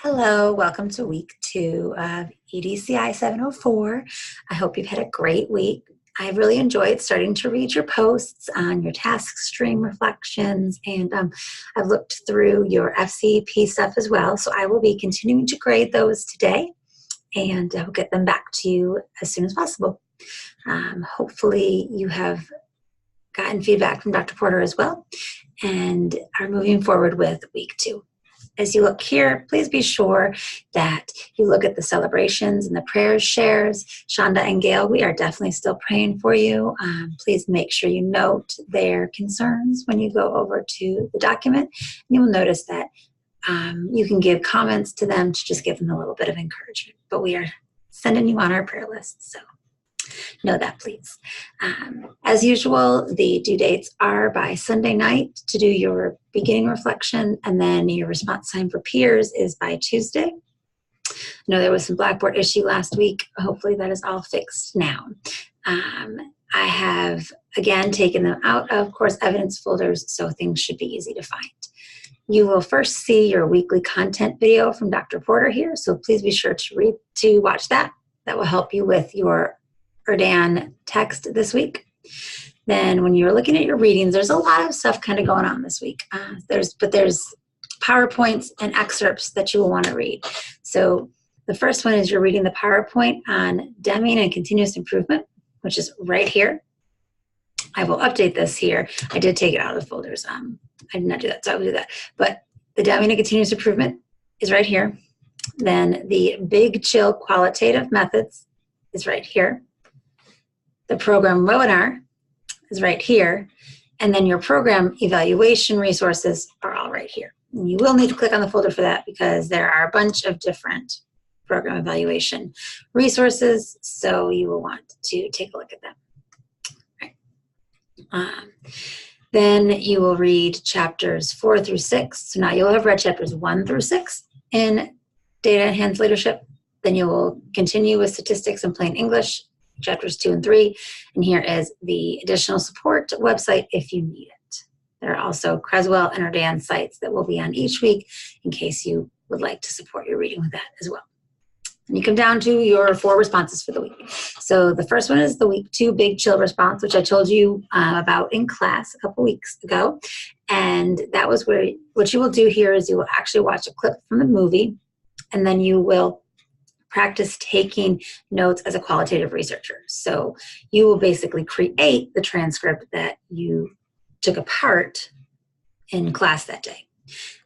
Hello, welcome to week 2 of EDCI 704. I hope you've had a great week. I really enjoyed starting to read your posts on your task stream reflections, and I've looked through your FCP stuff as well, so I will be continuing to grade those today, and I'll get them back to you as soon as possible. Hopefully you have gotten feedback from Dr. Porter as well, and are moving forward with week 2. As you look here, please be sure that you look at the celebrations and the prayers shares. Shonda and Gail, we are definitely still praying for you. Please make sure you note their concerns when you go over to the document. You will notice that you can give comments to them to just give them a little bit of encouragement. But we are sending you on our prayer list, so know that, please. As usual, the due dates are by Sunday night to do your beginning reflection, and then your response time for peers is by Tuesday. I know there was some Blackboard issue last week. Hopefully that is all fixed now. I have, again, taken them out of course evidence folders, so things should be easy to find. You will first see your weekly content video from Dr. Porter here, so please be sure to watch that. That will help you with your Erdan text this week. Then when you're looking at your readings, there's a lot of stuff kind of going on this week. There's PowerPoints and excerpts that you will want to read. So the first one is you're reading the PowerPoint on Deming and continuous improvement, which is right here. I will update this here. I did take it out of the folders. I did not do that, so I will do that. But the Deming and continuous improvement is right here. Then the Big Chill qualitative methods is right here. The program webinar is right here, and then your program evaluation resources are all right here. And you will need to click on the folder for that because there are a bunch of different program evaluation resources, so you will want to take a look at them. Right. Then you will read chapters 4 through 6. So now you'll have read chapters 1 through 6 in Data Enhanced Leadership. Then you will continue with statistics and plain English, chapters 2 and 3, and here is the additional support website if you need it. There are also Creswell and Erdan sites that will be on each week in case you would like to support your reading with that as well. And you come down to your 4 responses for the week. So the first one is the week 2 Big Chill response, which I told you about in class a couple weeks ago. And that was where what you will do here is you will actually watch a clip from the movie, and then you will practice taking notes as a qualitative researcher. So you will basically create the transcript that you took apart in class that day.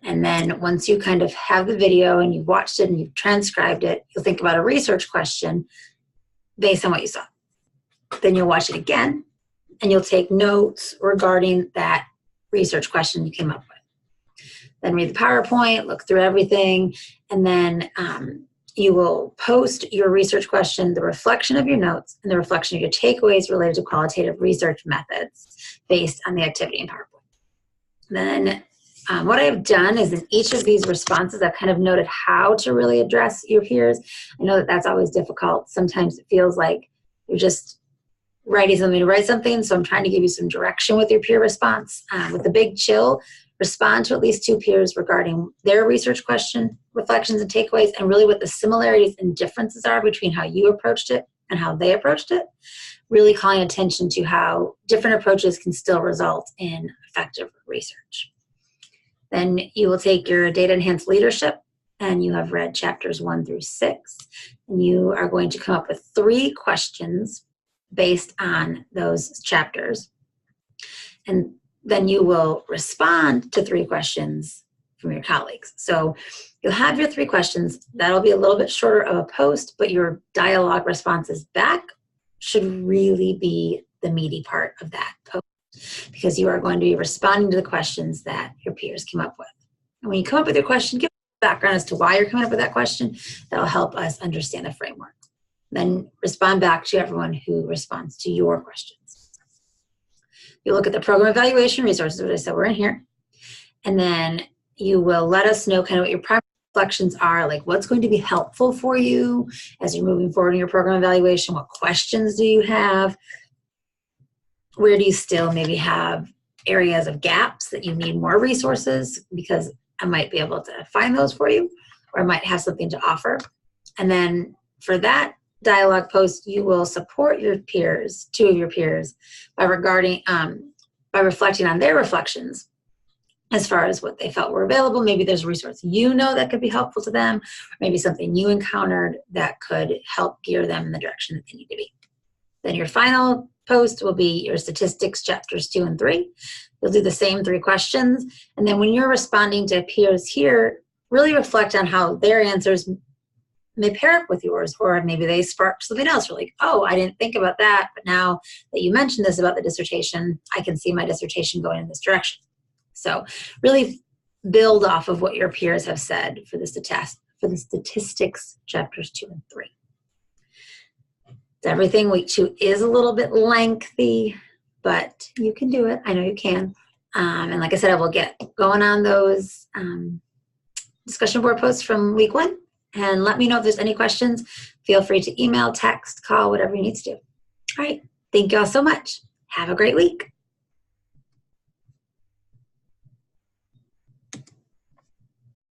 And then once you kind of have the video and you've watched it and you've transcribed it, you'll think about a research question based on what you saw. Then you'll watch it again and you'll take notes regarding that research question you came up with. Then read the PowerPoint, look through everything, and then you will post your research question, the reflection of your notes, and the reflection of your takeaways related to qualitative research methods based on the activity in PowerPoint. Then what I have done is in each of these responses, I've kind of noted how to really address your peers. I know that that's always difficult. Sometimes it feels like you're just writing something to write something, so I'm trying to give you some direction with your peer response. With the Big Chill, respond to at least 2 peers regarding their research question, reflections and takeaways, and really what the similarities and differences are between how you approached it and how they approached it, really calling attention to how different approaches can still result in effective research. Then you will take your Data Enhanced Leadership, and you have read chapters 1 through 6, and you are going to come up with 3 questions based on those chapters. And then you will respond to 3 questions from your colleagues. So you'll have your 3 questions. That'll be a little bit shorter of a post, but your dialogue responses back should really be the meaty part of that post because you are going to be responding to the questions that your peers came up with. And when you come up with your question, give background as to why you're coming up with that question. That'll help us understand the framework. Then respond back to everyone who responds to your questions. You look at the program evaluation resources, which I said were in here, and then you will let us know kind of what your primary reflections are, like what's going to be helpful for you as you're moving forward in your program evaluation. What questions do you have? Where do you still maybe have areas of gaps that you need more resources, because I might be able to find those for you. or might have something to offer. And then for that dialogue post, you will support your peers, two of your peers, by reflecting on their reflections as far as what they felt were available. Maybe there's a resource you know that could be helpful to them, maybe something you encountered that could help gear them in the direction that they need to be. Then your final post will be your statistics chapters 2 and 3. You'll do the same 3 questions. And then when you're responding to peers here, really reflect on how their answers may pair up with yours, or maybe they sparked something else. You're like, oh, I didn't think about that, but now that you mentioned this about the dissertation, I can see my dissertation going in this direction. So really build off of what your peers have said for the statistics chapters 2 and 3. Everything. Week 2 is a little bit lengthy, but you can do it. I know you can. And like I said, I will get going on those discussion board posts from week 1. And let me know if there's any questions. Feel free to email, text, call, whatever you need to do. All right. Thank you all so much. Have a great week.